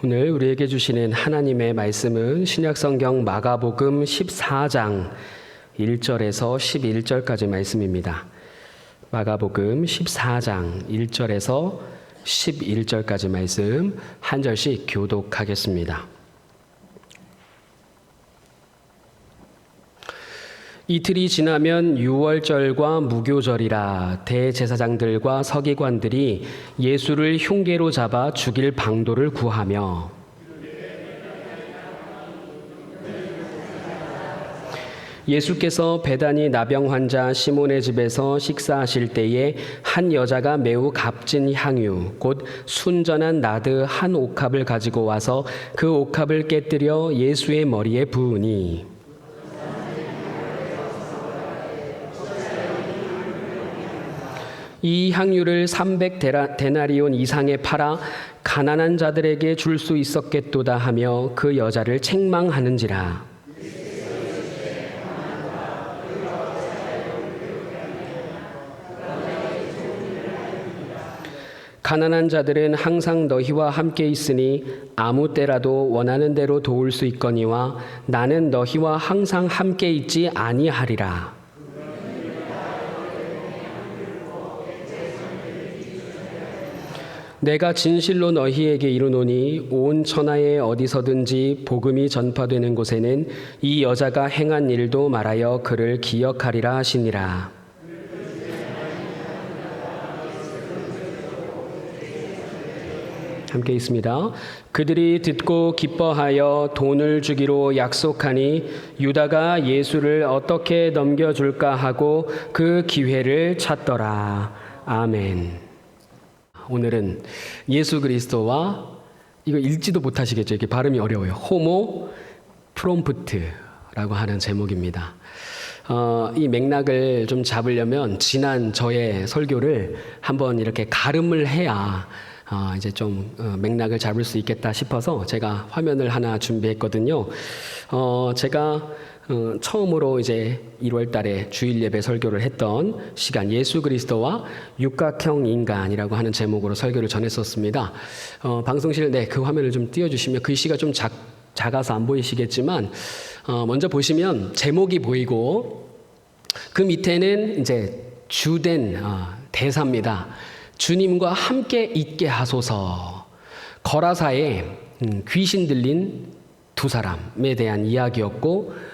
오늘 우리에게 주시는 하나님의 말씀은 신약성경 마가복음 14장 1절에서 11절까지 말씀입니다. 마가복음 14장 1절에서 11절까지 말씀 한 절씩 교독하겠습니다. 이틀이 지나면 유월절과 무교절이라 대제사장들과 서기관들이 예수를 흉계로 잡아 죽일 방도를 구하며 예수께서 베다니 나병 환자 시몬의 집에서 식사하실 때에 한 여자가 매우 값진 향유 곧 순전한 나드 한 옥합을 가지고 와서 그 옥합을 깨뜨려 예수의 머리에 부으니 이 향유를 300데나리온 이상에 팔아 가난한 자들에게 줄 수 있었겠도다 하며 그 여자를 책망하는지라. 가난한 자들은 항상 너희와 함께 있으니 아무 때라도 원하는 대로 도울 수 있거니와 나는 너희와 항상 함께 있지 아니하리라. 내가 진실로 너희에게 이르노니 온 천하에 어디서든지 복음이 전파되는 곳에는 이 여자가 행한 일도 말하여 그를 기억하리라 하시니라. 함께 있습니다. 그들이 듣고 기뻐하여 돈을 주기로 약속하니 유다가 예수를 어떻게 넘겨줄까 하고 그 기회를 찾더라. 아멘. 오늘은 예수 그리스도와 이거 읽지도 못하시겠죠? 이게 발음이 어려워요. 호모 프롬프트라고 하는 제목입니다. 이 맥락을 좀 잡으려면 지난 저의 설교를 한번 이렇게 가름을 해야 이제 좀 맥락을 잡을 수 있겠다 싶어서 제가 화면을 하나 준비했거든요. 제가 처음으로 이제 1월 달에 주일 예배 설교를 했던 시간 예수 그리스도와 육각형 인간이라고 하는 제목으로 설교를 전했었습니다. 방송실 그 화면을 좀 띄워주시면 글씨가 좀 작아서 안 보이시겠지만 먼저 보시면 제목이 보이고 그 밑에는 이제 주된 대사입니다. 주님과 함께 있게 하소서. 거라사에 귀신 들린 두 사람에 대한 이야기였고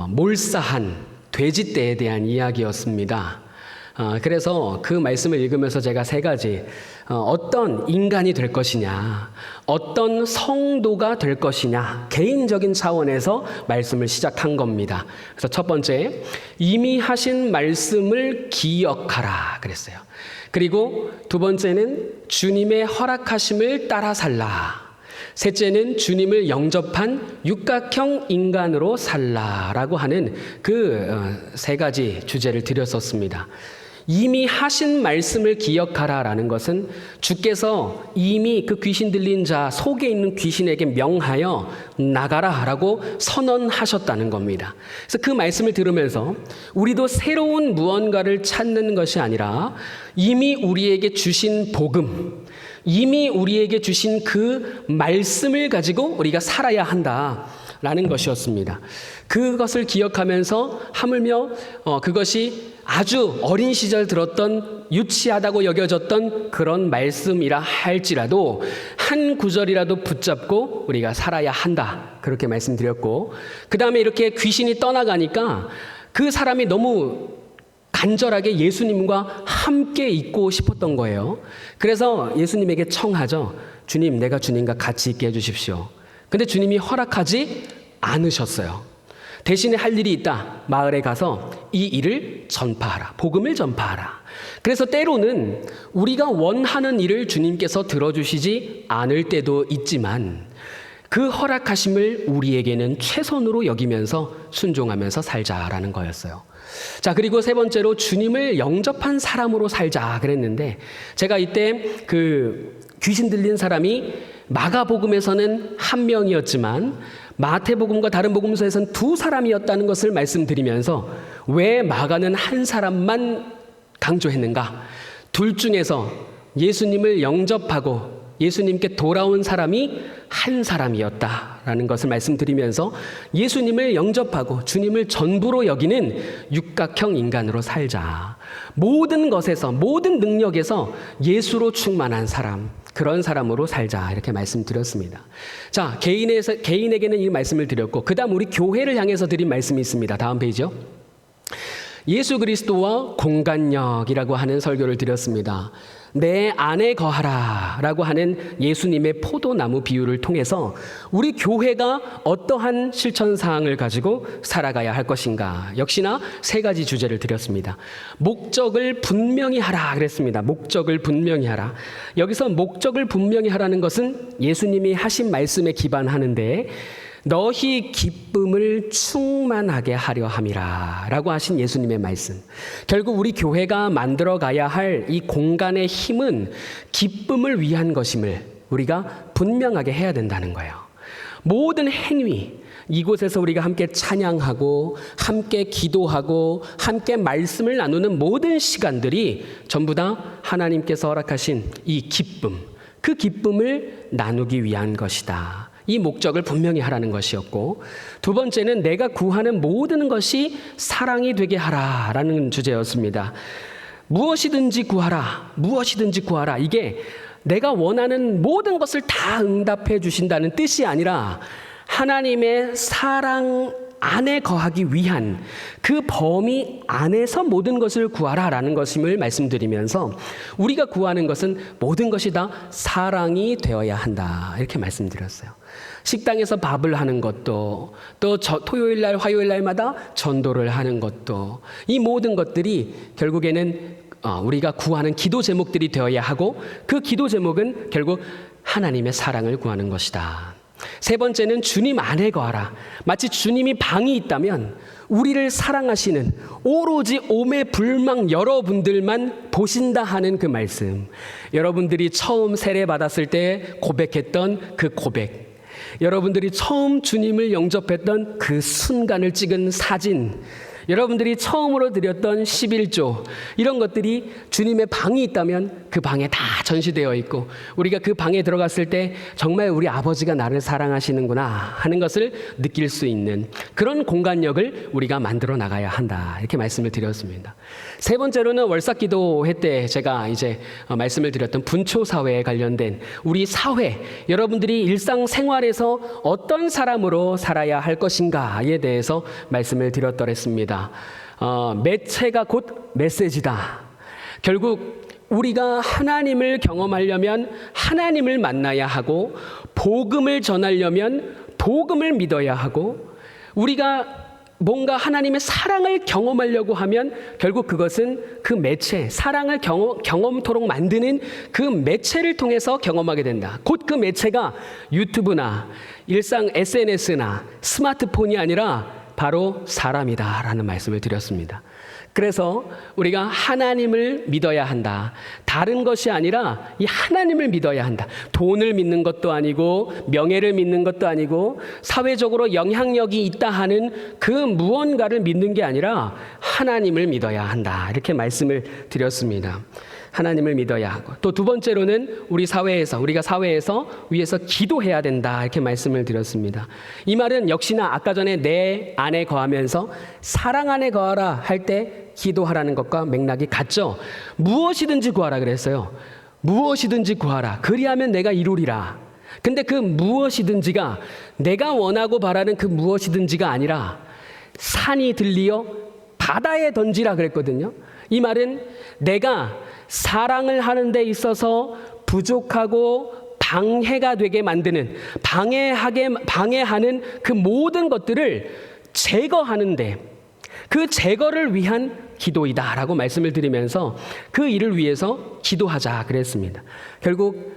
몰사한 돼지떼에 대한 이야기였습니다. 그래서 그 말씀을 읽으면서 제가 세 가지 어떤 인간이 될 것이냐, 어떤 성도가 될 것이냐, 개인적인 차원에서 말씀을 시작한 겁니다. 그래서 첫 번째, 이미 하신 말씀을 기억하라 그랬어요. 그리고 두 번째는 주님의 허락하심을 따라 살라. 셋째는 주님을 영접한 육각형 인간으로 살라라고 하는 그 세 가지 주제를 드렸었습니다. 이미 하신 말씀을 기억하라라는 것은 주께서 이미 그 귀신 들린 자 속에 있는 귀신에게 명하여 나가라라고 선언하셨다는 겁니다. 그래서 그 말씀을 들으면서 우리도 새로운 무언가를 찾는 것이 아니라 이미 우리에게 주신 복음, 이미 우리에게 주신 그 말씀을 가지고 우리가 살아야 한다라는 것이었습니다. 그것을 기억하면서 하물며 그것이 아주 어린 시절 들었던 유치하다고 여겨졌던 그런 말씀이라 할지라도 한 구절이라도 붙잡고 우리가 살아야 한다. 그렇게 말씀드렸고 그 다음에 이렇게 귀신이 떠나가니까 그 사람이 너무 간절하게 예수님과 함께 있고 싶었던 거예요. 그래서 예수님에게 청하죠. 주님, 내가 주님과 같이 있게 해주십시오. 근데 주님이 허락하지 않으셨어요. 대신에 할 일이 있다. 마을에 가서 이 일을 전파하라. 복음을 전파하라. 그래서 때로는 우리가 원하는 일을 주님께서 들어주시지 않을 때도 있지만 그 허락하심을 우리에게는 최선으로 여기면서 순종하면서 살자라는 거였어요. 자, 그리고 세 번째로 주님을 영접한 사람으로 살자 그랬는데 제가 이때 그 귀신 들린 사람이 마가복음에서는 한 명이었지만 마태복음과 다른 복음서에서는 두 사람이었다는 것을 말씀드리면서 왜 마가는 한 사람만 강조했는가? 둘 중에서 예수님을 영접하고 예수님께 돌아온 사람이 한 사람이었다라는 것을 말씀드리면서 예수님을 영접하고 주님을 전부로 여기는 육각형 인간으로 살자. 모든 것에서, 모든 능력에서 예수로 충만한 사람, 그런 사람으로 살자, 이렇게 말씀드렸습니다. 자, 개인에게는 이 말씀을 드렸고, 그 다음 우리 교회를 향해서 드린 말씀이 있습니다. 다음 페이지요. 예수 그리스도와 공간력이라고 하는 설교를 드렸습니다. 내 안에 거하라 라고 하는 예수님의 포도나무 비유를 통해서 우리 교회가 어떠한 실천사항을 가지고 살아가야 할 것인가, 역시나 세 가지 주제를 드렸습니다. 목적을 분명히 하라 그랬습니다. 목적을 분명히 하라. 여기서 목적을 분명히 하라는 것은 예수님이 하신 말씀에 기반하는데, 너희 기쁨을 충만하게 하려 함이라 라고 하신 예수님의 말씀. 결국 우리 교회가 만들어 가야 할 이 공간의 힘은 기쁨을 위한 것임을 우리가 분명하게 해야 된다는 거예요. 모든 행위, 이곳에서 우리가 함께 찬양하고 함께 기도하고 함께 말씀을 나누는 모든 시간들이 전부 다 하나님께서 허락하신 이 기쁨, 그 기쁨을 나누기 위한 것이다. 이 목적을 분명히 하라는 것이었고, 두 번째는 내가 구하는 모든 것이 사랑이 되게 하라라는 주제였습니다. 무엇이든지 구하라, 무엇이든지 구하라. 이게 내가 원하는 모든 것을 다 응답해 주신다는 뜻이 아니라 하나님의 사랑 안에 거하기 위한 그 범위 안에서 모든 것을 구하라라는 것임을 말씀드리면서, 우리가 구하는 것은 모든 것이 다 사랑이 되어야 한다, 이렇게 말씀드렸어요. 식당에서 밥을 하는 것도, 또 토요일날 화요일날마다 전도를 하는 것도, 이 모든 것들이 결국에는 우리가 구하는 기도 제목들이 되어야 하고, 그 기도 제목은 결국 하나님의 사랑을 구하는 것이다. 세 번째는 주님 안에 거하라. 마치 주님이 방이 있다면 우리를 사랑하시는 오로지 오매불망 여러분들만 보신다 하는 그 말씀. 여러분들이 처음 세례 받았을 때 고백했던 그 고백, 여러분들이 처음 주님을 영접했던 그 순간을 찍은 사진, 여러분들이 처음으로 드렸던 11조, 이런 것들이 주님의 방이 있다면 그 방에 다 전시되어 있고, 우리가 그 방에 들어갔을 때 정말 우리 아버지가 나를 사랑하시는구나 하는 것을 느낄 수 있는 그런 공간력을 우리가 만들어 나가야 한다, 이렇게 말씀을 드렸습니다. 세 번째로는 월삭기도회 때 제가 이제 말씀을 드렸던 분초사회에 관련된 우리 사회, 여러분들이 일상생활에서 어떤 사람으로 살아야 할 것인가에 대해서 말씀을 드렸더랬습니다. 매체가 곧 메시지다. 결국 우리가 하나님을 경험하려면 하나님을 만나야 하고, 복음을 전하려면 복음을 믿어야 하고, 우리가 뭔가 하나님의 사랑을 경험하려고 하면 결국 그것은 그 매체, 사랑을 경험토록 만드는 그 매체를 통해서 경험하게 된다. 곧 그 매체가 유튜브나 일상 SNS나 스마트폰이 아니라 바로 사람이다라는 말씀을 드렸습니다. 그래서 우리가 하나님을 믿어야 한다. 다른 것이 아니라 이 하나님을 믿어야 한다. 돈을 믿는 것도 아니고 명예를 믿는 것도 아니고 사회적으로 영향력이 있다 하는 그 무언가를 믿는 게 아니라 하나님을 믿어야 한다, 이렇게 말씀을 드렸습니다. 하나님을 믿어야 하고, 또 두 번째로는 우리가 사회에서 위에서 기도해야 된다, 이렇게 말씀을 드렸습니다. 이 말은 역시나 아까 전에 내 안에 거하면서 사랑 안에 거하라 할 때 기도하라는 것과 맥락이 같죠. 무엇이든지 구하라 그랬어요. 무엇이든지 구하라. 그리하면 내가 이루리라. 근데 그 무엇이든지가 내가 원하고 바라는 그 무엇이든지가 아니라 산이 들리어 바다에 던지라 그랬거든요. 이 말은 내가 사랑을 하는 데 있어서 부족하고 방해가 되게 만드는, 방해하는 그 모든 것들을 제거하는데, 그 제거를 위한 기도이다라고 말씀을 드리면서 그 일을 위해서 기도하자 그랬습니다. 결국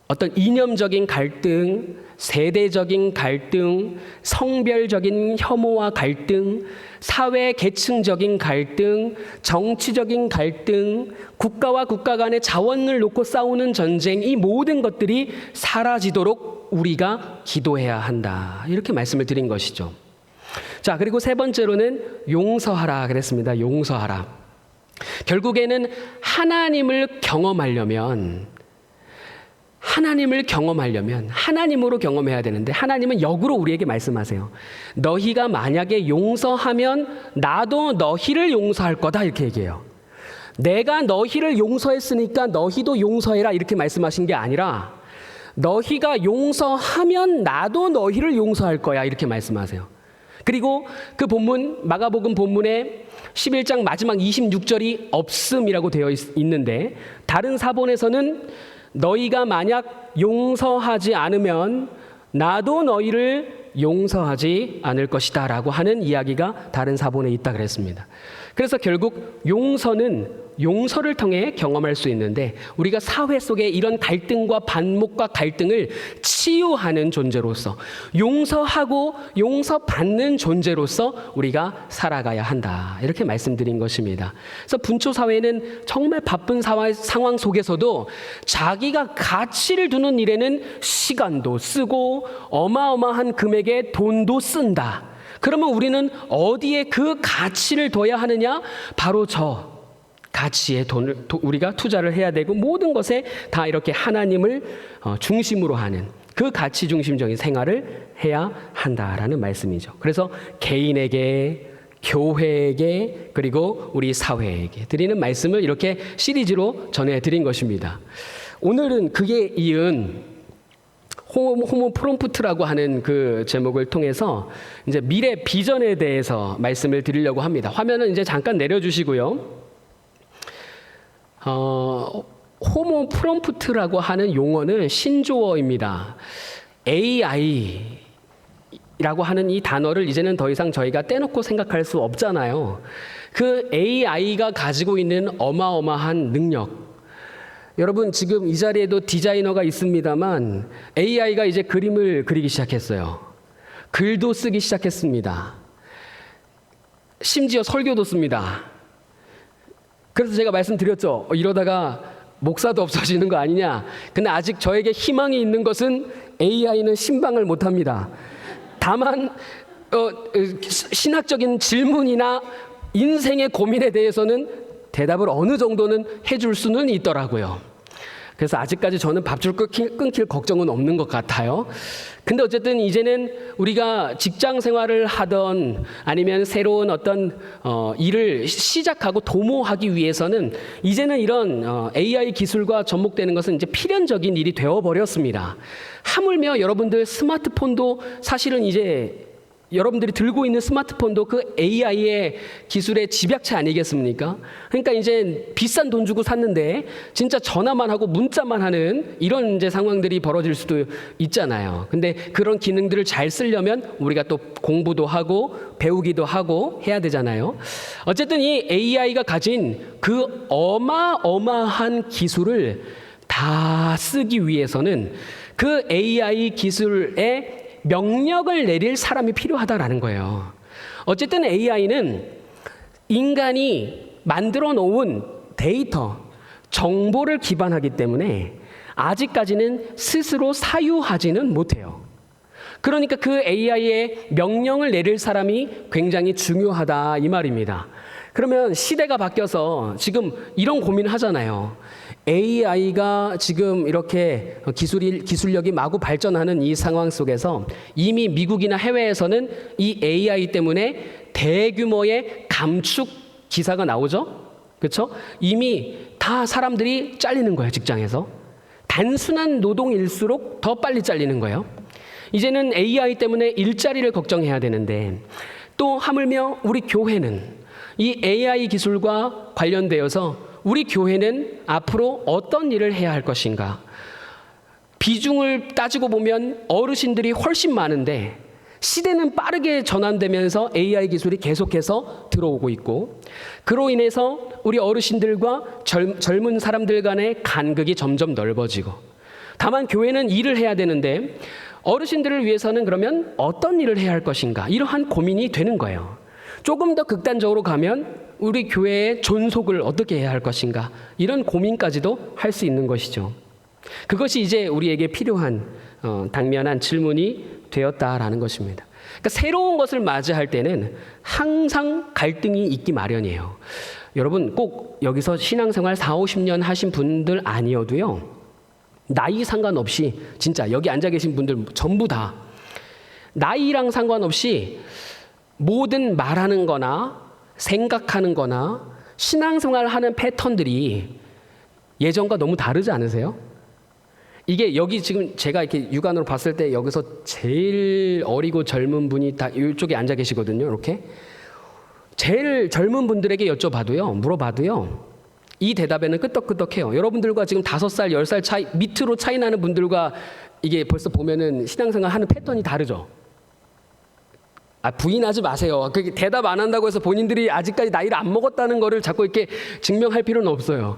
어떤 이념적인 갈등, 세대적인 갈등, 성별적인 혐오와 갈등, 사회 계층적인 갈등, 정치적인 갈등, 국가와 국가 간의 자원을 놓고 싸우는 전쟁, 이 모든 것들이 사라지도록 우리가 기도해야 한다, 이렇게 말씀을 드린 것이죠. 자, 그리고 세 번째로는 용서하라 그랬습니다. 용서하라. 결국에는 하나님을 경험하려면 하나님을 경험하려면 하나님으로 경험해야 되는데 하나님은 역으로 우리에게 말씀하세요. 너희가 만약에 용서하면 나도 너희를 용서할 거다 이렇게 얘기해요. 내가 너희를 용서했으니까 너희도 용서해라 이렇게 말씀하신 게 아니라 너희가 용서하면 나도 너희를 용서할 거야 이렇게 말씀하세요. 그리고 그 본문 마가복음 본문에 11장 마지막 26절이 없음이라고 되어 있는데 다른 사본에서는 너희가 만약 용서하지 않으면 나도 너희를 용서하지 않을 것이다 라고 하는 이야기가 다른 사본에 있다 그랬습니다. 그래서 결국 용서는 용서를 통해 경험할 수 있는데 우리가 사회 속에 이런 갈등과 반목과 갈등을 치유하는 존재로서 용서하고 용서받는 존재로서 우리가 살아가야 한다 이렇게 말씀드린 것입니다. 그래서 분초 사회는 정말 바쁜 상황 속에서도 자기가 가치를 두는 일에는 시간도 쓰고 어마어마한 금액의 돈도 쓴다. 그러면 우리는 어디에 그 가치를 둬야 하느냐? 바로 저 가치에 돈을 우리가 투자를 해야 되고 모든 것에 다 이렇게 하나님을 중심으로 하는 그 가치 중심적인 생활을 해야 한다라는 말씀이죠. 그래서 개인에게, 교회에게, 그리고 우리 사회에게 드리는 말씀을 이렇게 시리즈로 전해드린 것입니다. 오늘은 그에 이은 호모 프롬프트라고 하는 그 제목을 통해서 이제 미래 비전에 대해서 말씀을 드리려고 합니다. 화면은 이제 잠깐 내려주시고요. 호모 프롬프트라고 하는 용어는 신조어입니다. AI라고 하는 이 단어를 이제는 더 이상 저희가 떼놓고 생각할 수 없잖아요. 그 AI가 가지고 있는 어마어마한 능력. 여러분 지금 이 자리에도 디자이너가 있습니다만 AI가 이제 그림을 그리기 시작했어요. 글도 쓰기 시작했습니다. 심지어 설교도 씁니다. 그래서 제가 말씀드렸죠. 이러다가 목사도 없어지는 거 아니냐. 근데 아직 저에게 희망이 있는 것은 AI는 신방을 못합니다. 다만 신학적인 질문이나 인생의 고민에 대해서는 대답을 어느 정도는 해줄 수는 있더라고요. 그래서 아직까지 저는 밥줄 끊길 걱정은 없는 것 같아요. 근데 어쨌든 이제는 우리가 직장 생활을 하던 아니면 새로운 어떤 일을 시작하고 도모하기 위해서는 이제는 이런 AI 기술과 접목되는 것은 이제 필연적인 일이 되어버렸습니다. 하물며 여러분들 스마트폰도 사실은 이제 여러분들이 들고 있는 스마트폰도 그 AI의 기술의 집약체 아니겠습니까? 그러니까 이제 비싼 돈 주고 샀는데 진짜 전화만 하고 문자만 하는 이런 이제 상황들이 벌어질 수도 있잖아요. 근데 그런 기능들을 잘 쓰려면 우리가 또 공부도 하고 배우기도 하고 해야 되잖아요. 어쨌든 이 AI가 가진 그 어마어마한 기술을 다 쓰기 위해서는 그 AI 기술의 명령을 내릴 사람이 필요하다라는 거예요. 어쨌든 AI는 인간이 만들어 놓은 데이터, 정보를 기반하기 때문에 아직까지는 스스로 사유하지는 못해요. 그러니까 그 AI의 명령을 내릴 사람이 굉장히 중요하다 이 말입니다. 그러면 시대가 바뀌어서 지금 이런 고민을 하잖아요. AI가 지금 이렇게 기술력이 마구 발전하는 이 상황 속에서 이미 미국이나 해외에서는 이 AI 때문에 대규모의 감축 기사가 나오죠. 그렇죠? 이미 다 사람들이 잘리는 거예요. 직장에서. 단순한 노동일수록 더 빨리 잘리는 거예요. 이제는 AI 때문에 일자리를 걱정해야 되는데 또 하물며 우리 교회는 이 AI 기술과 관련되어서 우리 교회는 앞으로 어떤 일을 해야 할 것인가? 비중을 따지고 보면 어르신들이 훨씬 많은데 시대는 빠르게 전환되면서 AI 기술이 계속해서 들어오고 있고 그로 인해서 우리 어르신들과 젊은 사람들 간의 간극이 점점 넓어지고 다만 교회는 일을 해야 되는데 어르신들을 위해서는 그러면 어떤 일을 해야 할 것인가? 이러한 고민이 되는 거예요. 조금 더 극단적으로 가면 우리 교회의 존속을 어떻게 해야 할 것인가 이런 고민까지도 할 수 있는 것이죠. 그것이 이제 우리에게 필요한 당면한 질문이 되었다라는 것입니다. 그러니까 새로운 것을 맞이할 때는 항상 갈등이 있기 마련이에요. 여러분 꼭 여기서 신앙생활 40, 50년 하신 분들 아니어도요. 나이 상관없이 진짜 여기 앉아 계신 분들 전부 다 나이랑 상관없이 모든 말하는 거나 생각하는 거나 신앙생활 하는 패턴들이 예전과 너무 다르지 않으세요? 이게 여기 지금 제가 이렇게 육안으로 봤을 때 여기서 제일 어리고 젊은 분이 다 이쪽에 앉아 계시거든요. 이렇게 제일 젊은 분들에게 여쭤봐도요, 물어봐도요, 이 대답에는 끄떡끄떡해요. 여러분들과 지금 5살, 10살 차이 밑으로 차이 나는 분들과 이게 벌써 보면은 신앙생활 하는 패턴이 다르죠. 부인하지 마세요. 그게 대답 안 한다고 해서 본인들이 아직까지 나이를 안 먹었다는 거를 자꾸 이렇게 증명할 필요는 없어요.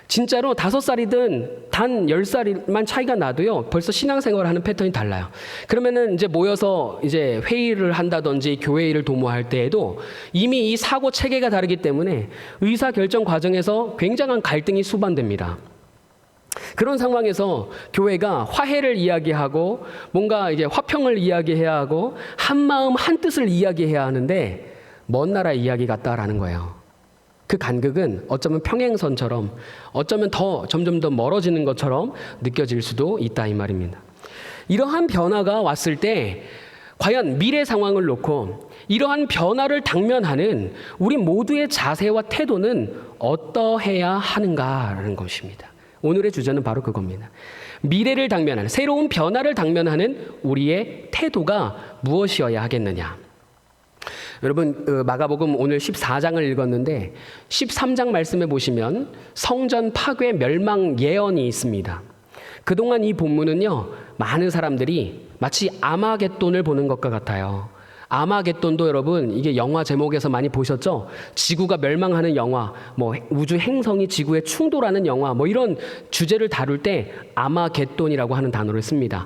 진짜로 5살이든 단 10살만 차이가 나도요, 벌써 신앙생활을 하는 패턴이 달라요. 그러면은 이제 모여서 이제 회의를 한다든지 교회 일을 도모할 때에도 이미 이 사고 체계가 다르기 때문에 의사 결정 과정에서 굉장한 갈등이 수반됩니다. 그런 상황에서 교회가 화해를 이야기하고 뭔가 이제 화평을 이야기해야 하고 한 마음 한 뜻을 이야기해야 하는데 먼 나라 이야기 같다라는 거예요. 그 간극은 어쩌면 평행선처럼 어쩌면 더 점점 더 멀어지는 것처럼 느껴질 수도 있다 이 말입니다. 이러한 변화가 왔을 때 과연 미래 상황을 놓고 이러한 변화를 당면하는 우리 모두의 자세와 태도는 어떠해야 하는가라는 것입니다. 오늘의 주제는 바로 그겁니다. 미래를 당면하는, 새로운 변화를 당면하는 우리의 태도가 무엇이어야 하겠느냐. 여러분, 마가복음 오늘 14장을 읽었는데 13장 말씀에 보시면 성전 파괴 멸망 예언이 있습니다. 그동안 이 본문은요, 많은 사람들이 마치 아마겟돈을 보는 것과 같아요. 아마겟돈도 여러분, 이게 영화 제목에서 많이 보셨죠? 지구가 멸망하는 영화, 뭐 우주 행성이 지구에 충돌하는 영화, 뭐 이런 주제를 다룰 때 아마겟돈이라고 하는 단어를 씁니다.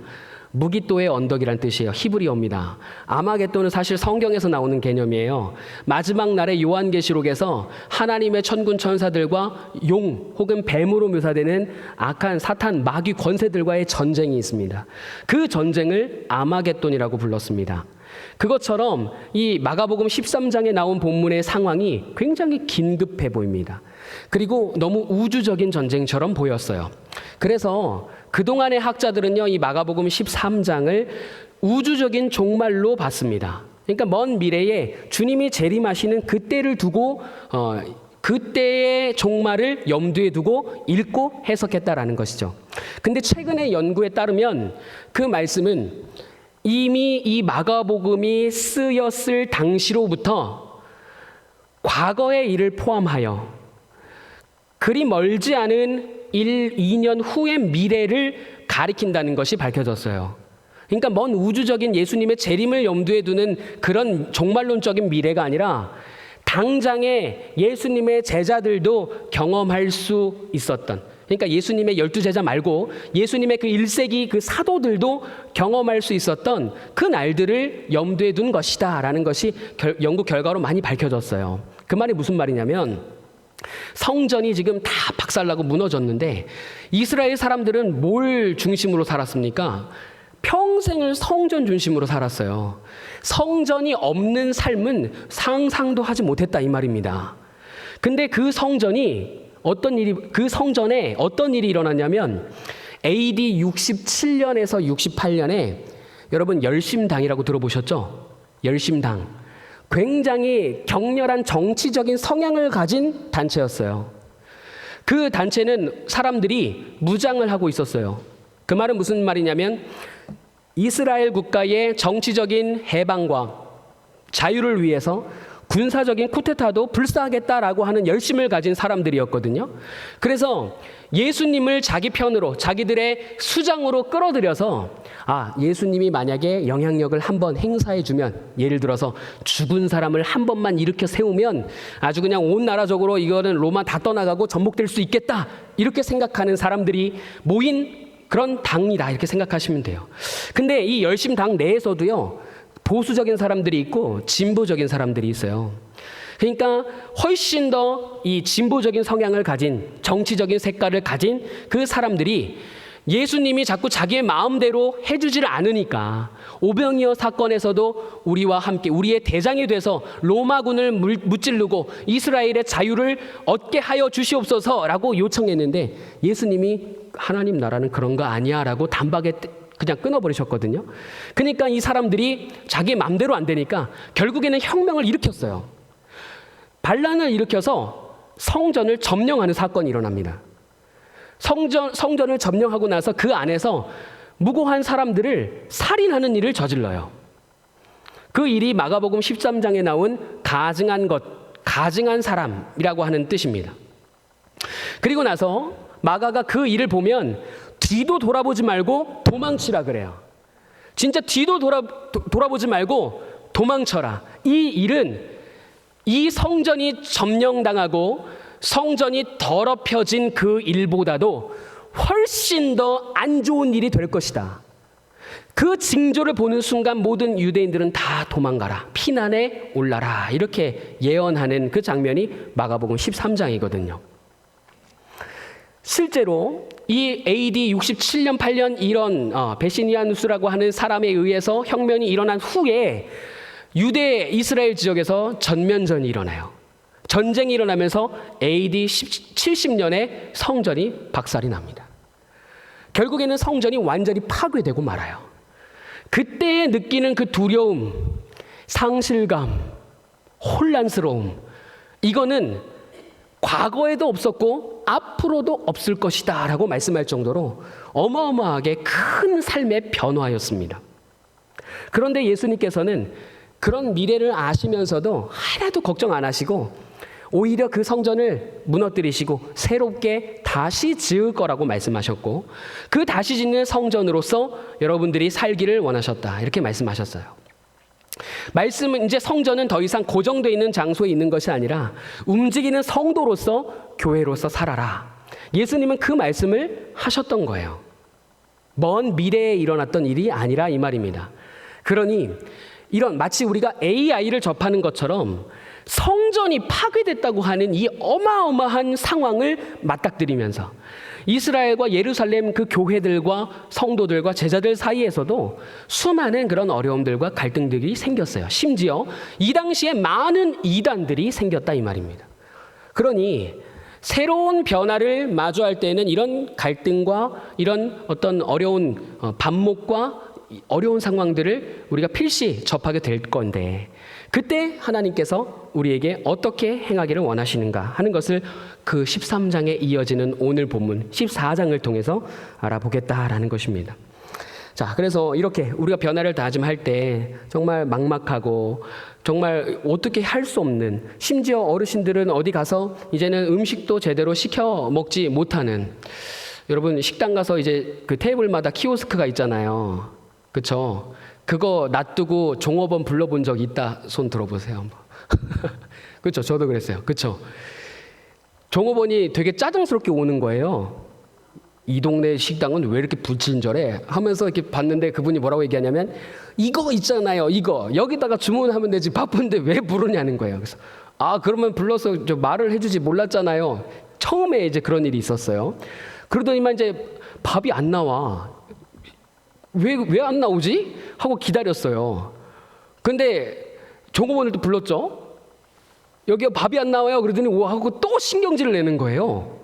무기또의 언덕이란 뜻이에요. 히브리어입니다. 아마겟돈은 사실 성경에서 나오는 개념이에요. 마지막 날의 요한계시록에서 하나님의 천군 천사들과 용 혹은 뱀으로 묘사되는 악한 사탄 마귀 권세들과의 전쟁이 있습니다. 그 전쟁을 아마겟돈이라고 불렀습니다. 그것처럼 이 마가복음 13장에 나온 본문의 상황이 굉장히 긴급해 보입니다. 그리고 너무 우주적인 전쟁처럼 보였어요. 그래서 그동안의 학자들은요, 이 마가복음 13장을 우주적인 종말로 봤습니다. 그러니까 먼 미래에 주님이 재림하시는 그때를 두고 그때의 종말을 염두에 두고 읽고 해석했다라는 것이죠. 근데 최근의 연구에 따르면 그 말씀은 이미 이 마가복음이 쓰였을 당시로부터 과거의 일을 포함하여 그리 멀지 않은 1, 2년 후의 미래를 가리킨다는 것이 밝혀졌어요. 그러니까 먼 우주적인 예수님의 재림을 염두에 두는 그런 종말론적인 미래가 아니라 당장에 예수님의 제자들도 경험할 수 있었던, 그러니까 예수님의 12제자 말고 예수님의 그 1세기 그 사도들도 경험할 수 있었던 그 날들을 염두에 둔 것이다 라는 것이 연구 결과로 많이 밝혀졌어요. 그 말이 무슨 말이냐면 성전이 지금 다 박살나고 무너졌는데 이스라엘 사람들은 뭘 중심으로 살았습니까? 평생을 성전 중심으로 살았어요. 성전이 없는 삶은 상상도 하지 못했다 이 말입니다. 근데 그 성전에 어떤 일이 일어났냐면 AD 67년에서 68년에 여러분 열심당이라고 들어보셨죠? 열심당. 굉장히 격렬한 정치적인 성향을 가진 단체였어요. 그 단체는 사람들이 무장을 하고 있었어요. 그 말은 무슨 말이냐면 이스라엘 국가의 정치적인 해방과 자유를 위해서 군사적인 쿠데타도 불사하겠다라고 하는 열심을 가진 사람들이었거든요. 그래서 예수님을 자기 편으로 자기들의 수장으로 끌어들여서 예수님이 만약에 영향력을 한번 행사해주면, 예를 들어서 죽은 사람을 한 번만 일으켜 세우면 아주 그냥 온 나라적으로 이거는 로마 다 떠나가고 전복될 수 있겠다, 이렇게 생각하는 사람들이 모인 그런 당이다 이렇게 생각하시면 돼요. 근데 이 열심당 내에서도요, 보수적인 사람들이 있고 진보적인 사람들이 있어요. 그러니까 훨씬 더 이 진보적인 성향을 가진, 정치적인 색깔을 가진 그 사람들이 예수님이 자꾸 자기의 마음대로 해주지를 않으니까 오병이어 사건에서도 우리와 함께 우리의 대장이 돼서 로마군을 무찌르고 이스라엘의 자유를 얻게 하여 주시옵소서라고 요청했는데 예수님이 하나님 나라는 그런 거 아니야 라고 단박에 그냥 끊어버리셨거든요. 그러니까 이 사람들이 자기 맘대로 안 되니까 결국에는 혁명을 일으켰어요. 반란을 일으켜서 성전을 점령하는 사건이 일어납니다. 성전을 점령하고 나서 그 안에서 무고한 사람들을 살인하는 일을 저질러요. 그 일이 마가복음 13장에 나온 가증한 사람이라고 하는 뜻입니다. 그리고 나서 마가가 그 일을 보면 뒤도 돌아보지 말고 도망치라 그래요. 진짜 뒤도 돌아보지 말고 도망쳐라. 이 일은 이 성전이 점령당하고 성전이 더럽혀진 그 일보다도 훨씬 더 안 좋은 일이 될 것이다. 그 징조를 보는 순간 모든 유대인들은 다 도망가라, 피난에 올라라, 이렇게 예언하는 그 장면이 마가복음 13장이거든요. 실제로 이 AD 67년 8년 이런 베시니아누스라고 하는 사람에 의해서 혁명이 일어난 후에 유대 이스라엘 지역에서 전면전이 일어나요. 전쟁이 일어나면서 AD 70년에 성전이 박살이 납니다. 결국에는 성전이 완전히 파괴되고 말아요. 그때 느끼는 그 두려움, 상실감, 혼란스러움, 이거는 과거에도 없었고 앞으로도 없을 것이다 라고 말씀할 정도로 어마어마하게 큰 삶의 변화였습니다. 그런데 예수님께서는 그런 미래를 아시면서도 하나도 걱정 안 하시고 오히려 그 성전을 무너뜨리시고 새롭게 다시 지을 거라고 말씀하셨고, 그 다시 짓는 성전으로서 여러분들이 살기를 원하셨다, 이렇게 말씀하셨어요. 말씀은 이제 성전은 더 이상 고정되어 있는 장소에 있는 것이 아니라 움직이는 성도로서, 교회로서 살아라. 예수님은 그 말씀을 하셨던 거예요. 먼 미래에 일어났던 일이 아니라 이 말입니다. 그러니 이런 마치 우리가 AI를 접하는 것처럼 성전이 파괴됐다고 하는 이 어마어마한 상황을 맞닥뜨리면서 이스라엘과 예루살렘 그 교회들과 성도들과 제자들 사이에서도 수많은 그런 어려움들과 갈등들이 생겼어요. 심지어 이 당시에 많은 이단들이 생겼다 이 말입니다. 그러니 새로운 변화를 마주할 때는 이런 갈등과 이런 어떤 어려운 반목과 어려운 상황들을 우리가 필시 접하게 될 건데, 그때 하나님께서 우리에게 어떻게 행하기를 원하시는가 하는 것을 그 13장에 이어지는 오늘 본문 14장을 통해서 알아보겠다라는 것입니다. 자, 그래서 이렇게 우리가 변화를 다짐할 때 정말 막막하고 정말 어떻게 할 수 없는, 심지어 어르신들은 어디 가서 이제는 음식도 제대로 시켜 먹지 못하는, 여러분 식당 가서 이제 그 테이블마다 키오스크가 있잖아요. 그렇죠? 그거 놔두고 종업원 불러본 적 있다? 손 들어보세요. 그렇죠? 저도 그랬어요. 그렇죠? 종업원이 되게 짜증스럽게 오는 거예요. 이 동네 식당은 왜 이렇게 불친절해? 하면서 이렇게 봤는데 그분이 뭐라고 얘기하냐면, 이거 있잖아요, 이거 여기다가 주문하면 되지, 바쁜데 왜 부르냐는 거예요. 그래서 그러면 불러서 저 말을 해주지 몰랐잖아요. 처음에 이제 그런 일이 있었어요. 그러더니만 이제 밥이 안 나와. 왜 안 나오지? 하고 기다렸어요. 근데 종업원을 또 불렀죠. 여기 밥이 안 나와요. 그러더니 오 하고 또 신경질을 내는 거예요.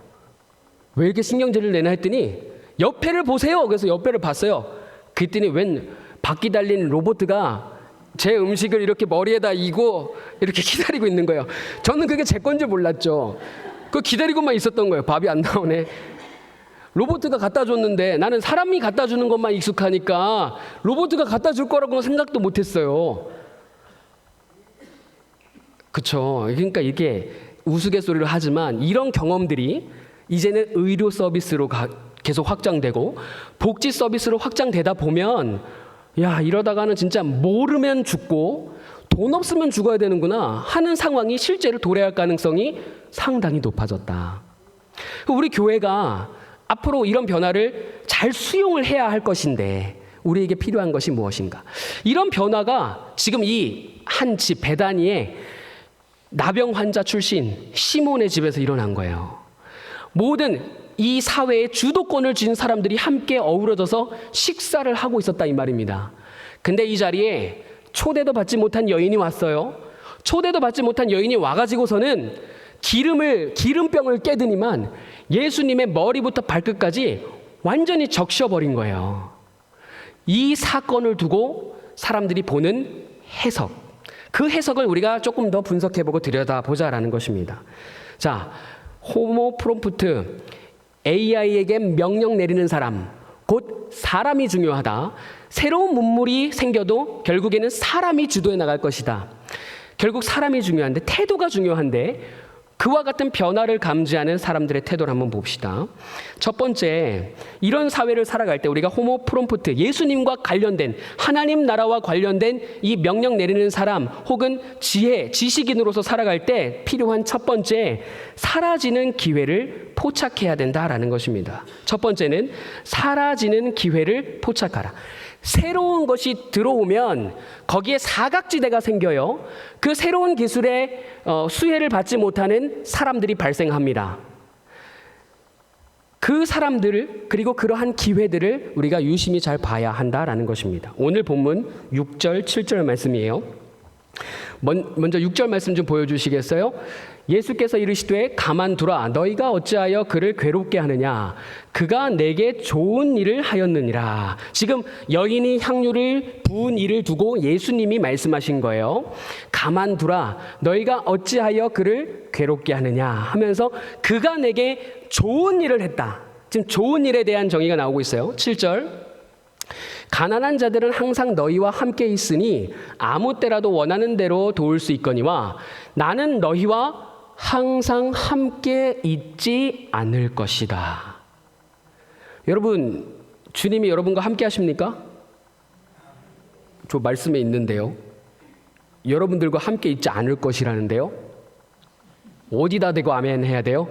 왜 이렇게 신경질을 내나 했더니 옆에를 보세요. 그래서 옆에를 봤어요. 그랬더니 웬 바퀴 달린 로봇가 제 음식을 이렇게 머리에다 이고 이렇게 기다리고 있는 거예요. 저는 그게 제 건 줄 몰랐죠. 그 기다리고만 있었던 거예요. 밥이 안 나오네. 로봇가 갖다 줬는데 나는 사람이 갖다 주는 것만 익숙하니까 로봇가 갖다 줄 거라고는 생각도 못 했어요. 그렇죠. 그러니까 이게 우스갯소리를 하지만 이런 경험들이 이제는 의료 서비스로 계속 확장되고 복지 서비스로 확장되다 보면, 야, 이러다가는 진짜 모르면 죽고 돈 없으면 죽어야 되는구나 하는 상황이 실제로 도래할 가능성이 상당히 높아졌다. 우리 교회가 앞으로 이런 변화를 잘 수용을 해야 할 것인데 우리에게 필요한 것이 무엇인가? 이런 변화가 지금 이 한 집 베다니에 나병 환자 출신 시몬의 집에서 일어난 거예요. 모든 이 사회의 주도권을 쥔 사람들이 함께 어우러져서 식사를 하고 있었다 이 말입니다. 근데 이 자리에 초대도 받지 못한 여인이 왔어요. 초대도 받지 못한 여인이 와가지고서는 기름병을 깨더니만 예수님의 머리부터 발끝까지 완전히 적셔버린 거예요. 이 사건을 두고 사람들이 보는 해석, 그 해석을 우리가 조금 더 분석해보고 들여다보자라는 것입니다. 자, 호모 프롬프트, AI에게 명령 내리는 사람, 곧 사람이 중요하다. 새로운 문물이 생겨도 결국에는 사람이 주도해 나갈 것이다. 결국 사람이 중요한데, 태도가 중요한데, 그와 같은 변화를 감지하는 사람들의 태도를 한번 봅시다. 첫 번째, 이런 사회를 살아갈 때 우리가 호모 프롬프트, 예수님과 관련된, 하나님 나라와 관련된 이 명령 내리는 사람 혹은 지식인으로서 살아갈 때 필요한 첫 번째, 사라지는 기회를 포착해야 된다라는 것입니다. 첫 번째는 사라지는 기회를 포착하라. 새로운 것이 들어오면 거기에 사각지대가 생겨요. 그 새로운 기술에 수혜를 받지 못하는 사람들이 발생합니다. 그 사람들을, 그리고 그러한 기회들을 우리가 유심히 잘 봐야 한다라는 것입니다. 오늘 본문 6절, 7절 말씀이에요. 먼저 6절 말씀 좀 보여주시겠어요? 예수께서 이르시되 가만두라. 너희가 어찌하여 그를 괴롭게 하느냐. 그가 내게 좋은 일을 하였느니라. 지금 여인이 향유를 부은 일을 두고 예수님이 말씀하신 거예요. 가만두라. 너희가 어찌하여 그를 괴롭게 하느냐 하면서 그가 내게 좋은 일을 했다. 지금 좋은 일에 대한 정의가 나오고 있어요. 7절. 가난한 자들은 항상 너희와 함께 있으니 아무 때라도 원하는 대로 도울 수 있거니와 나는 너희와 항상 함께 있지 않을 것이다. 여러분, 주님이 여러분과 함께 하십니까? 저 말씀에 있는데요. 여러분들과 함께 있지 않을 것이라는데요. 어디다 대고 아멘 해야 돼요?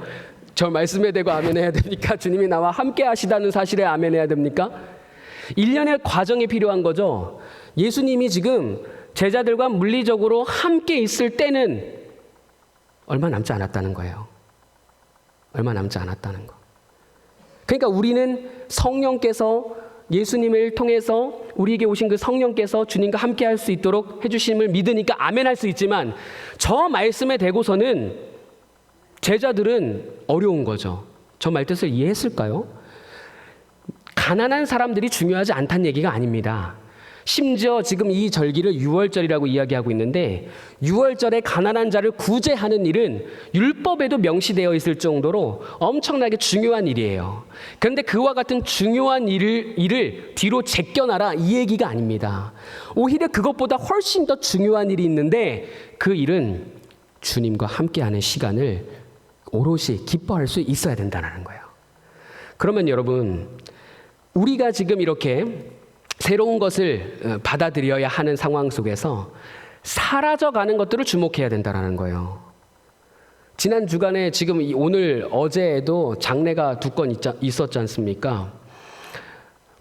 저 말씀에 대고 아멘 해야 됩니까? 주님이 나와 함께 하시다는 사실에 아멘 해야 됩니까? 1년의 과정이 필요한 거죠. 예수님이 지금 제자들과 물리적으로 함께 있을 때는 얼마 남지 않았다는 거예요. 얼마 남지 않았다는 거. 그러니까 우리는 성령께서, 예수님을 통해서 우리에게 오신 그 성령께서 주님과 함께 할 수 있도록 해주심을 믿으니까 아멘 할 수 있지만, 저 말씀에 대고서는 제자들은 어려운 거죠. 저 말뜻을 이해했을까요? 가난한 사람들이 중요하지 않다는 얘기가 아닙니다. 심지어 지금 이 절기를 유월절이라고 이야기하고 있는데, 유월절에 가난한 자를 구제하는 일은 율법에도 명시되어 있을 정도로 엄청나게 중요한 일이에요. 그런데 그와 같은 중요한 일을 뒤로 제껴놔라, 이 얘기가 아닙니다. 오히려 그것보다 훨씬 더 중요한 일이 있는데, 그 일은 주님과 함께하는 시간을 오롯이 기뻐할 수 있어야 된다는 거예요. 그러면 여러분, 우리가 지금 이렇게 새로운 것을 받아들여야 하는 상황 속에서 사라져가는 것들을 주목해야 된다는 거예요. 지난 주간에, 지금 오늘 어제에도 장례가 2건 있었지 않습니까?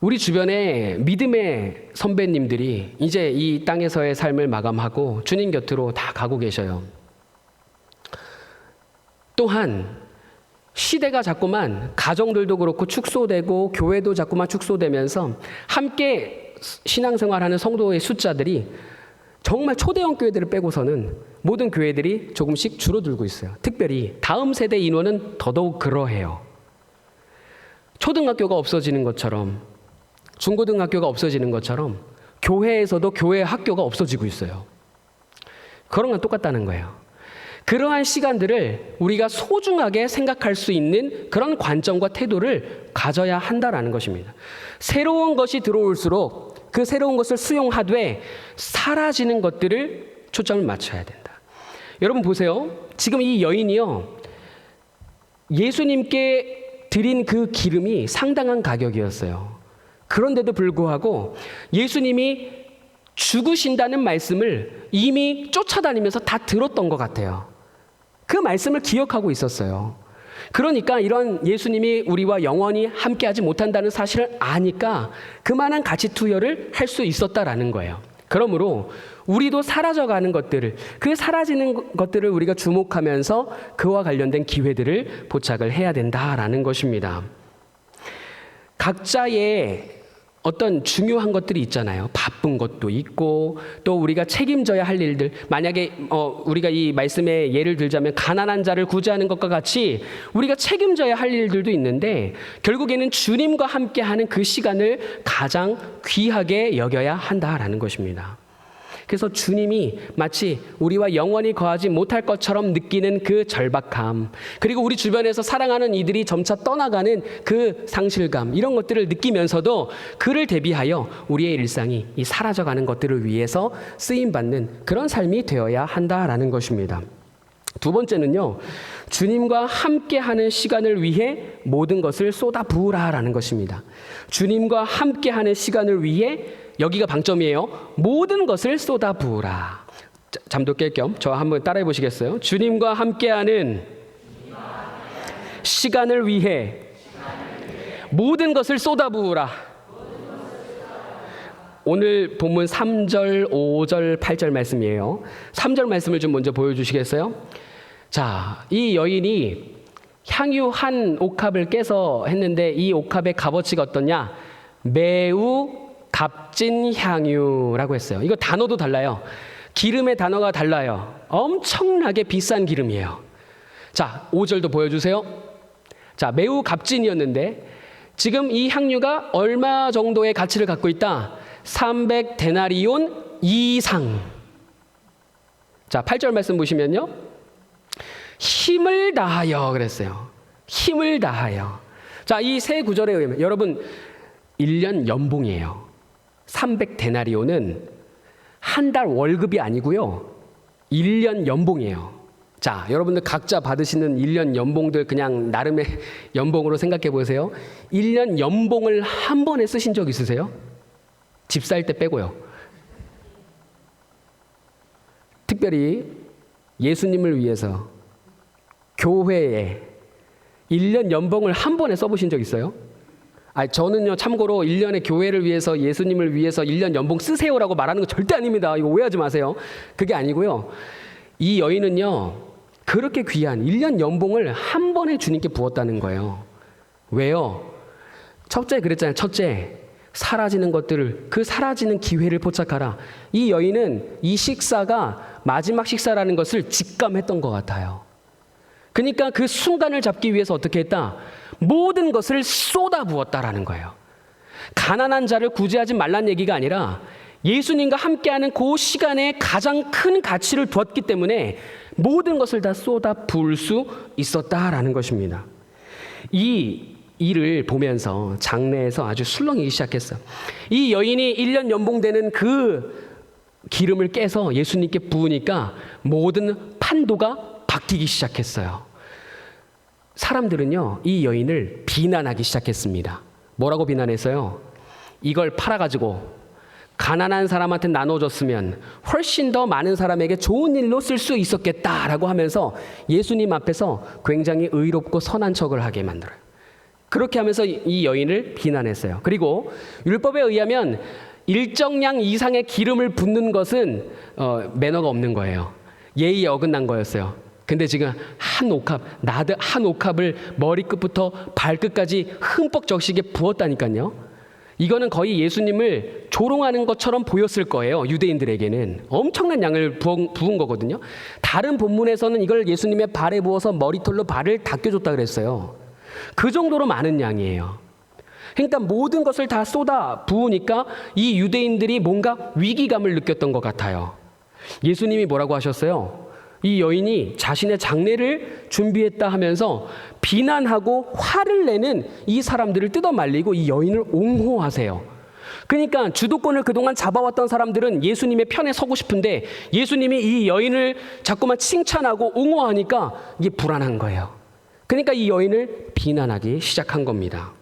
우리 주변에 믿음의 선배님들이 이제 이 땅에서의 삶을 마감하고 주님 곁으로 다 가고 계셔요. 또한 시대가 자꾸만, 가정들도 그렇고 축소되고 교회도 자꾸만 축소되면서 함께 신앙생활하는 성도의 숫자들이 정말 초대형 교회들을 빼고서는 모든 교회들이 조금씩 줄어들고 있어요. 특별히 다음 세대 인원은 더더욱 그러해요. 초등학교가 없어지는 것처럼, 중고등학교가 없어지는 것처럼 교회에서도 교회 학교가 없어지고 있어요. 그런 건 똑같다는 거예요. 그러한 시간들을 우리가 소중하게 생각할 수 있는 그런 관점과 태도를 가져야 한다라는 것입니다. 새로운 것이 들어올수록 그 새로운 것을 수용하되 사라지는 것들을 초점을 맞춰야 된다. 여러분 보세요. 지금 이 여인이요, 예수님께 드린 그 기름이 상당한 가격이었어요. 그런데도 불구하고 예수님이 죽으신다는 말씀을 이미 쫓아다니면서 다 들었던 것 같아요. 그 말씀을 기억하고 있었어요. 그러니까 이런 예수님이 우리와 영원히 함께하지 못한다는 사실을 아니까 그만한 가치 투여를 할 수 있었다라는 거예요. 그러므로 우리도 사라져가는 것들을, 그 사라지는 것들을 우리가 주목하면서 그와 관련된 기회들을 포착을 해야 된다라는 것입니다. 각자의 어떤 중요한 것들이 있잖아요. 바쁜 것도 있고 또 우리가 책임져야 할 일들, 만약에 우리가 이 말씀에 예를 들자면 가난한 자를 구제하는 것과 같이 우리가 책임져야 할 일들도 있는데 결국에는 주님과 함께하는 그 시간을 가장 귀하게 여겨야 한다라는 것입니다. 그래서 주님이 마치 우리와 영원히 거하지 못할 것처럼 느끼는 그 절박함, 그리고 우리 주변에서 사랑하는 이들이 점차 떠나가는 그 상실감, 이런 것들을 느끼면서도 그를 대비하여 우리의 일상이 이 사라져가는 것들을 위해서 쓰임받는 그런 삶이 되어야 한다라는 것입니다. 두 번째는요, 주님과 함께하는 시간을 위해 모든 것을 쏟아부으라라는 것입니다. 주님과 함께하는 시간을 위해, 여기가 방점이에요. 모든 것을 쏟아부으라. 잠도 깰 겸 저 한번 따라해 보시겠어요? 주님과 함께하는 시간을 위해 모든 것을 쏟아부으라. 오늘 본문 3절, 5절, 8절 말씀이에요. 3절 말씀을 좀 먼저 보여주시겠어요? 자, 이 여인이 향유 한 옥합을 깨서 했는데 이 옥합의 값어치가 어떠냐? 매우 값진 향유라고 했어요. 이거 단어도 달라요. 기름의 단어가 달라요. 엄청나게 비싼 기름이에요. 자, 5절도 보여주세요. 자, 매우 값진이었는데 지금 이 향유가 얼마 정도의 가치를 갖고 있다? 300데나리온 이상. 자, 8절 말씀 보시면요, 힘을 다하여 그랬어요. 힘을 다하여. 자, 이 세 구절에 의하면 여러분 1년 연봉이에요. 300데나리온은 한 달 월급이 아니고요, 1년 연봉이에요. 자, 여러분들 각자 받으시는 1년 연봉들 그냥 나름의 연봉으로 생각해 보세요. 1년 연봉을 한 번에 쓰신 적 있으세요? 집 살 때 빼고요. 특별히 예수님을 위해서 교회에 1년 연봉을 한 번에 써보신 적 있어요? 저는요, 참고로 1년에 교회를 위해서, 예수님을 위해서 1년 연봉 쓰세요라고 말하는 거 절대 아닙니다. 이거 오해하지 마세요. 그게 아니고요, 이 여인은요, 그렇게 귀한 1년 연봉을 한 번에 주님께 부었다는 거예요. 왜요? 첫째 그랬잖아요. 첫째, 사라지는 것들을, 그 사라지는 기회를 포착하라. 이 여인은 이 식사가 마지막 식사라는 것을 직감했던 것 같아요. 그러니까 그 순간을 잡기 위해서 어떻게 했다? 모든 것을 쏟아부었다라는 거예요. 가난한 자를 구제하지 말란 얘기가 아니라 예수님과 함께하는 그 시간에 가장 큰 가치를 두었기 때문에 모든 것을 다 쏟아부을 수 있었다라는 것입니다. 이 일을 보면서 장내에서 아주 술렁이기 시작했어요. 이 여인이 1년 연봉 되는 그 기름을 깨서 예수님께 부으니까 모든 판도가 바뀌기 시작했어요. 사람들은요, 이 여인을 비난하기 시작했습니다. 뭐라고 비난했어요? 이걸 팔아가지고 가난한 사람한테 나눠줬으면 훨씬 더 많은 사람에게 좋은 일로 쓸 수 있었겠다라고 하면서 예수님 앞에서 굉장히 의롭고 선한 척을 하게 만들어요. 그렇게 하면서 이 여인을 비난했어요. 그리고 율법에 의하면 일정량 이상의 기름을 붓는 것은 매너가 없는 거예요. 예의에 어긋난 거였어요. 근데 지금 한 옥합을 머리끝부터 발끝까지 흠뻑 적시게 부었다니까요. 이거는 거의 예수님을 조롱하는 것처럼 보였을 거예요. 유대인들에게는 엄청난 양을 부은 거거든요. 다른 본문에서는 이걸 예수님의 발에 부어서 머리털로 발을 닦여줬다 그랬어요. 그 정도로 많은 양이에요. 그러니까 모든 것을 다 쏟아 부으니까 이 유대인들이 뭔가 위기감을 느꼈던 것 같아요. 예수님이 뭐라고 하셨어요? 이 여인이 자신의 장례를 준비했다 하면서 비난하고 화를 내는 이 사람들을 뜯어말리고 이 여인을 옹호하세요. 그러니까 주도권을 그동안 잡아왔던 사람들은 예수님의 편에 서고 싶은데 예수님이 이 여인을 자꾸만 칭찬하고 옹호하니까 이게 불안한 거예요. 그러니까 이 여인을 비난하기 시작한 겁니다.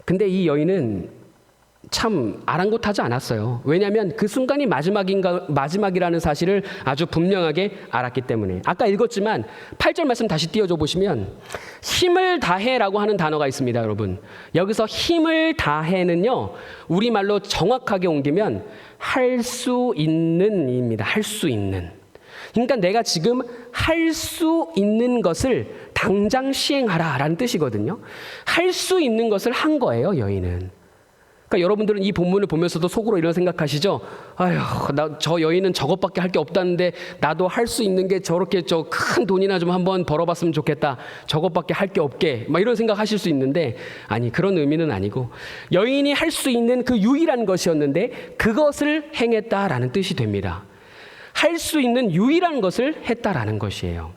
근데 이 여인은 참 아랑곳하지 않았어요. 왜냐하면 그 순간이 마지막이라는 사실을 아주 분명하게 알았기 때문에. 아까 읽었지만 8절 말씀 다시 띄워줘 보시면 힘을 다해라고 하는 단어가 있습니다. 여러분, 여기서 힘을 다해는요, 우리말로 정확하게 옮기면 할 수 있는 입니다. 할 수 있는. 그러니까 내가 지금 할 수 있는 것을 당장 시행하라 라는 뜻이거든요. 할 수 있는 것을 한 거예요, 여인은. 그러니까 여러분들은 이 본문을 보면서도 속으로 이런 생각하시죠? 아휴, 저 여인은 저것밖에 할 게 없다는데 나도 할 수 있는 게 저렇게 저 큰 돈이나 좀 한번 벌어봤으면 좋겠다. 저것밖에 할 게 없게 막 이런 생각하실 수 있는데, 아니, 그런 의미는 아니고 여인이 할 수 있는 그 유일한 것이었는데 그것을 행했다라는 뜻이 됩니다. 할 수 있는 유일한 것을 했다라는 것이에요.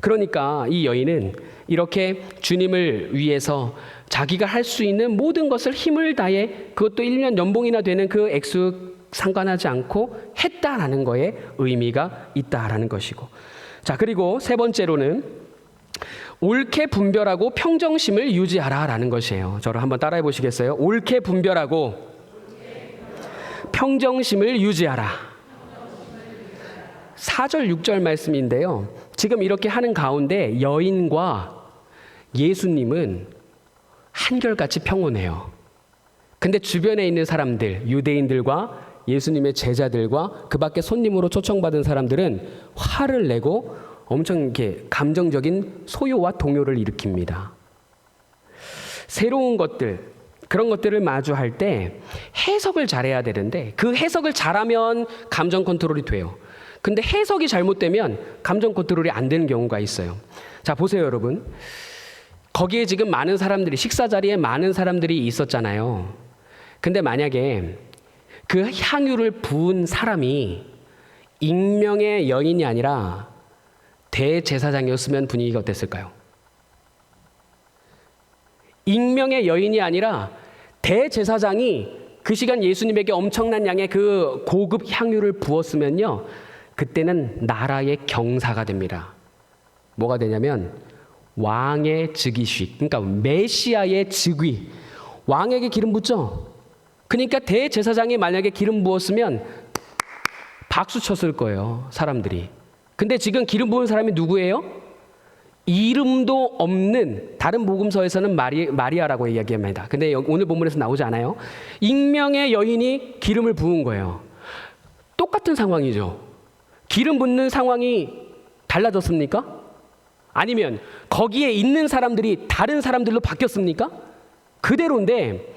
그러니까 이 여인은 이렇게 주님을 위해서 자기가 할 수 있는 모든 것을 힘을 다해, 그것도 1년 연봉이나 되는 그 액수 상관하지 않고 했다라는 거에 의미가 있다라는 것이고, 자, 그리고 세 번째로는 옳게 분별하고 평정심을 유지하라라는 것이에요. 저를 한번 따라해 보시겠어요? 옳게 분별하고 평정심을 유지하라. 4절 6절 말씀인데요, 지금 이렇게 하는 가운데 여인과 예수님은 한결같이 평온해요. 근데 주변에 있는 사람들, 유대인들과 예수님의 제자들과 그 밖에 손님으로 초청받은 사람들은 화를 내고 엄청 이렇게 감정적인 소요와 동요를 일으킵니다. 새로운 것들, 그런 것들을 마주할 때 해석을 잘해야 되는데, 그 해석을 잘하면 감정 컨트롤이 돼요. 근데 해석이 잘못되면 감정 컨트롤이 안 되는 경우가 있어요. 자, 보세요, 여러분. 거기에 지금 많은 사람들이, 식사 자리에 많은 사람들이 있었잖아요. 근데 만약에 그 향유를 부은 사람이 익명의 여인이 아니라 대제사장이었으면 분위기가 어땠을까요? 익명의 여인이 아니라 대제사장이 그 시간 예수님에게 엄청난 양의 그 고급 향유를 부었으면요, 그때는 나라의 경사가 됩니다. 뭐가 되냐면 왕의 즉위식, 그러니까 메시아의 즉위. 왕에게 기름 붓죠? 그러니까 대제사장이 만약에 기름 부었으면 박수 쳤을 거예요, 사람들이. 근데 지금 기름 부은 사람이 누구예요? 이름도 없는, 다른 복음서에서는 마리아라고 이야기합니다. 근데 오늘 본문에서 나오지 않아요. 익명의 여인이 기름을 부은 거예요. 똑같은 상황이죠. 기름 붓는 상황이 달라졌습니까? 아니면 거기에 있는 사람들이 다른 사람들로 바뀌었습니까? 그대로인데,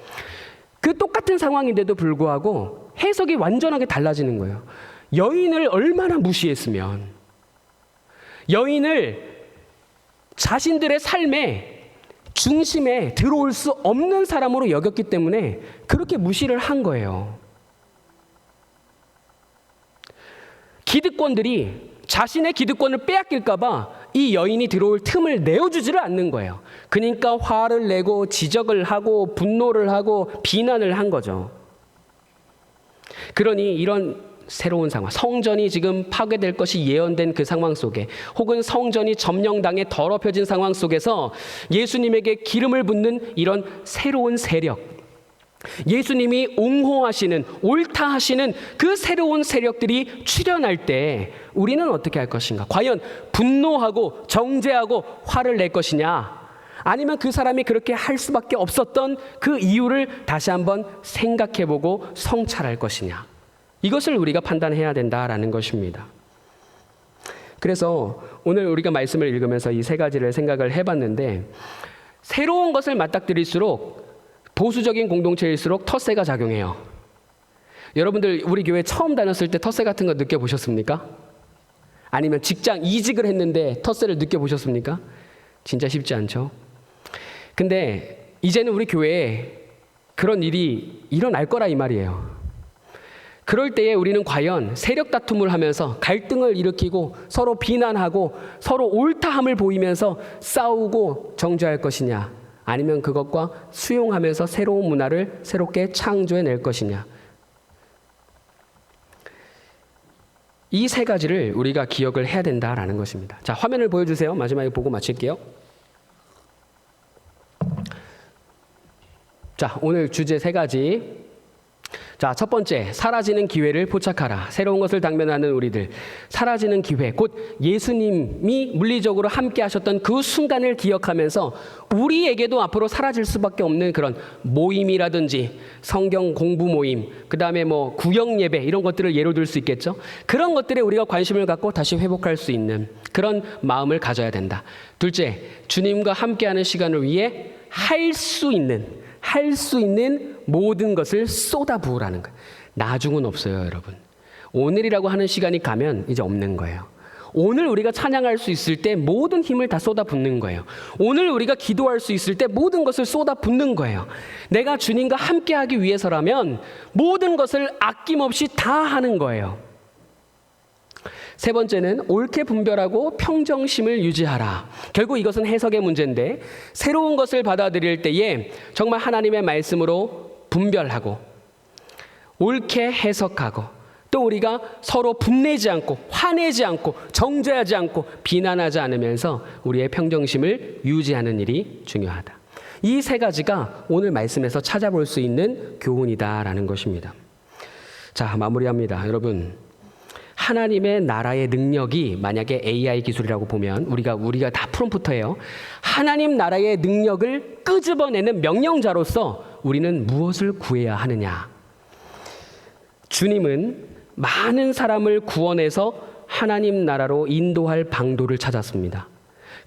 그 똑같은 상황인데도 불구하고 해석이 완전하게 달라지는 거예요. 여인을 얼마나 무시했으면, 여인을 자신들의 삶의 중심에 들어올 수 없는 사람으로 여겼기 때문에 그렇게 무시를 한 거예요. 기득권들이 자신의 기득권을 빼앗길까 봐 이 여인이 들어올 틈을 내어주지를 않는 거예요. 그러니까 화를 내고 지적을 하고 분노를 하고 비난을 한 거죠. 그러니 이런 새로운 상황, 성전이 지금 파괴될 것이 예언된 그 상황 속에, 혹은 성전이 점령당해 더럽혀진 상황 속에서 예수님에게 기름을 붓는 이런 새로운 세력, 예수님이 옹호하시는, 옳다 하시는 그 새로운 세력들이 출현할 때 우리는 어떻게 할 것인가? 과연 분노하고 정죄하고 화를 낼 것이냐? 아니면 그 사람이 그렇게 할 수밖에 없었던 그 이유를 다시 한번 생각해보고 성찰할 것이냐? 이것을 우리가 판단해야 된다라는 것입니다. 그래서 오늘 우리가 말씀을 읽으면서 이 세 가지를 생각을 해봤는데, 새로운 것을 맞닥뜨릴수록, 보수적인 공동체일수록 텃세가 작용해요. 여러분들 우리 교회 처음 다녔을 때 텃세 같은 거 느껴보셨습니까? 아니면 직장 이직을 했는데 텃세를 느껴보셨습니까? 진짜 쉽지 않죠. 근데 이제는 우리 교회에 그런 일이 일어날 거라 이 말이에요. 그럴 때에 우리는 과연 세력 다툼을 하면서 갈등을 일으키고 서로 비난하고 서로 옳다함을 보이면서 싸우고 정죄할 것이냐, 아니면 그것과 수용하면서 새로운 문화를 새롭게 창조해낼 것이냐. 이 세 가지를 우리가 기억을 해야 된다라는 것입니다. 자, 화면을 보여주세요. 마지막에 보고 마칠게요. 자, 오늘 주제 세 가지. 자, 첫 번째, 사라지는 기회를 포착하라. 새로운 것을 당면하는 우리들, 사라지는 기회, 곧 예수님이 물리적으로 함께 하셨던 그 순간을 기억하면서 우리에게도 앞으로 사라질 수밖에 없는 그런 모임이라든지 성경 공부 모임, 그 다음에 뭐 구역 예배, 이런 것들을 예로 들 수 있겠죠. 그런 것들에 우리가 관심을 갖고 다시 회복할 수 있는 그런 마음을 가져야 된다. 둘째, 주님과 함께하는 시간을 위해 할 수 있는, 할 수 있는 모든 것을 쏟아부으라는 거예요. 나중은 없어요, 여러분. 오늘이라고 하는 시간이 가면 이제 없는 거예요. 오늘 우리가 찬양할 수 있을 때 모든 힘을 다 쏟아붓는 거예요. 오늘 우리가 기도할 수 있을 때 모든 것을 쏟아붓는 거예요. 내가 주님과 함께하기 위해서라면 모든 것을 아낌없이 다 하는 거예요. 세 번째는 옳게 분별하고 평정심을 유지하라. 결국 이것은 해석의 문제인데 새로운 것을 받아들일 때에 정말 하나님의 말씀으로 분별하고 옳게 해석하고 또 우리가 서로 분내지 않고 화내지 않고 정죄하지 않고 비난하지 않으면서 우리의 평정심을 유지하는 일이 중요하다. 이 세 가지가 오늘 말씀에서 찾아볼 수 있는 교훈이다라는 것입니다. 자, 마무리합니다. 여러분, 하나님의 나라의 능력이 만약에 AI 기술이라고 보면 우리가 다 프롬프터예요. 하나님 나라의 능력을 끄집어내는 명령자로서 우리는 무엇을 구해야 하느냐? 주님은 많은 사람을 구원해서 하나님 나라로 인도할 방도를 찾았습니다.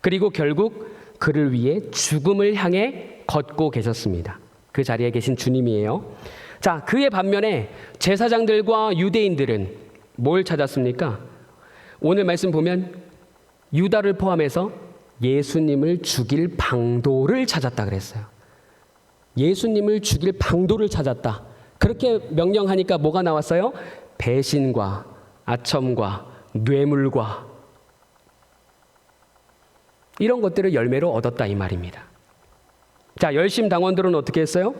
그리고 결국 그를 위해 죽음을 향해 걷고 계셨습니다. 그 자리에 계신 주님이에요. 자, 그의 반면에 제사장들과 유대인들은 뭘 찾았습니까? 오늘 말씀 보면 유다를 포함해서 예수님을 죽일 방도를 찾았다 그랬어요. 예수님을 죽일 방도를 찾았다. 그렇게 명령하니까 뭐가 나왔어요? 배신과 아첨과 뇌물과 이런 것들을 열매로 얻었다 이 말입니다. 자, 열심 당원들은 어떻게 했어요?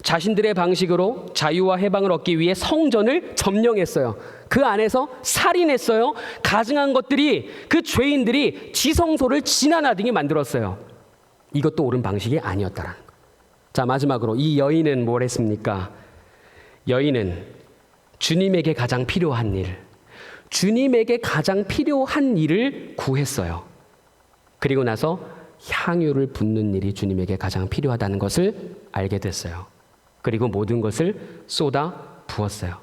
자신들의 방식으로 자유와 해방을 얻기 위해 성전을 점령했어요. 그 안에서 살인했어요. 가증한 것들이 그 죄인들이 지성소를 지나나등이 만들었어요. 이것도 옳은 방식이 아니었다라는 거예요. 자, 마지막으로 이 여인은 뭘 했습니까? 여인은 주님에게 가장 필요한 일, 주님에게 가장 필요한 일을 구했어요. 그리고 나서 향유를 붓는 일이 주님에게 가장 필요하다는 것을 알게 됐어요. 그리고 모든 것을 쏟아 부었어요.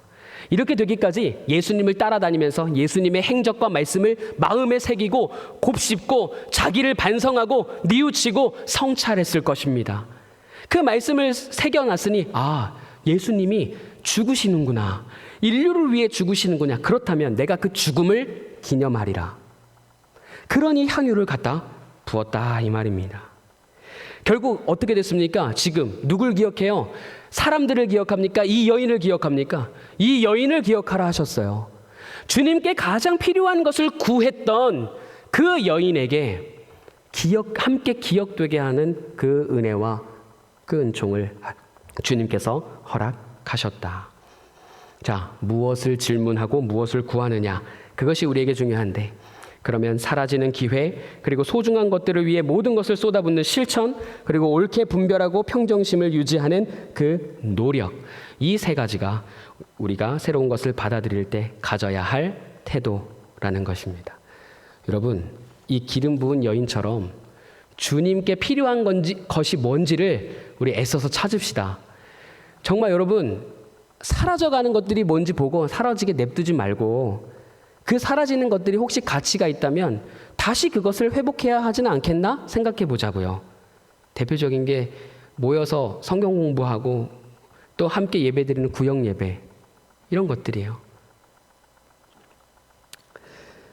이렇게 되기까지 예수님을 따라다니면서 예수님의 행적과 말씀을 마음에 새기고 곱씹고 자기를 반성하고 뉘우치고 성찰했을 것입니다. 그 말씀을 새겨놨으니 예수님이 죽으시는구나. 인류를 위해 죽으시는구나. 그렇다면 내가 그 죽음을 기념하리라. 그러니 향유를 갖다 부었다 이 말입니다. 결국 어떻게 됐습니까? 지금 누굴 기억해요? 사람들을 기억합니까? 이 여인을 기억합니까? 이 여인을 기억하라 하셨어요. 주님께 가장 필요한 것을 구했던 그 여인에게 함께 기억되게 하는 그 은혜와 그 은총을 주님께서 허락하셨다. 자, 무엇을 질문하고 무엇을 구하느냐, 그것이 우리에게 중요한데, 그러면 사라지는 기회, 그리고 소중한 것들을 위해 모든 것을 쏟아붓는 실천, 그리고 옳게 분별하고 평정심을 유지하는 그 노력, 이 세 가지가 우리가 새로운 것을 받아들일 때 가져야 할 태도라는 것입니다. 여러분, 이 기름 부은 여인처럼 주님께 필요한 것이 뭔지를 우리 애써서 찾읍시다. 정말 여러분, 사라져가는 것들이 뭔지 보고 사라지게 냅두지 말고 그 사라지는 것들이 혹시 가치가 있다면 다시 그것을 회복해야 하지는 않겠나 생각해 보자고요. 대표적인 게 모여서 성경 공부하고 또 함께 예배드리는 구역 예배, 이런 것들이에요.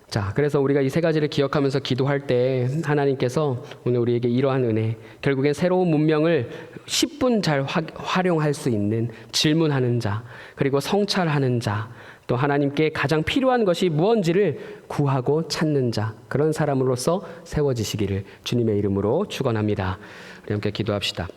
자, 그래서 우리가 이 세 가지를 기억하면서 기도할 때 하나님께서 오늘 우리에게 이러한 은혜, 결국엔 새로운 문명을 10분 잘 활용할 수 있는 질문하는 자, 그리고 성찰하는 자, 또 하나님께 가장 필요한 것이 무엇인지를 구하고 찾는 자, 그런 사람으로서 세워지시기를 주님의 이름으로 축원합니다. 우리 함께 기도합시다.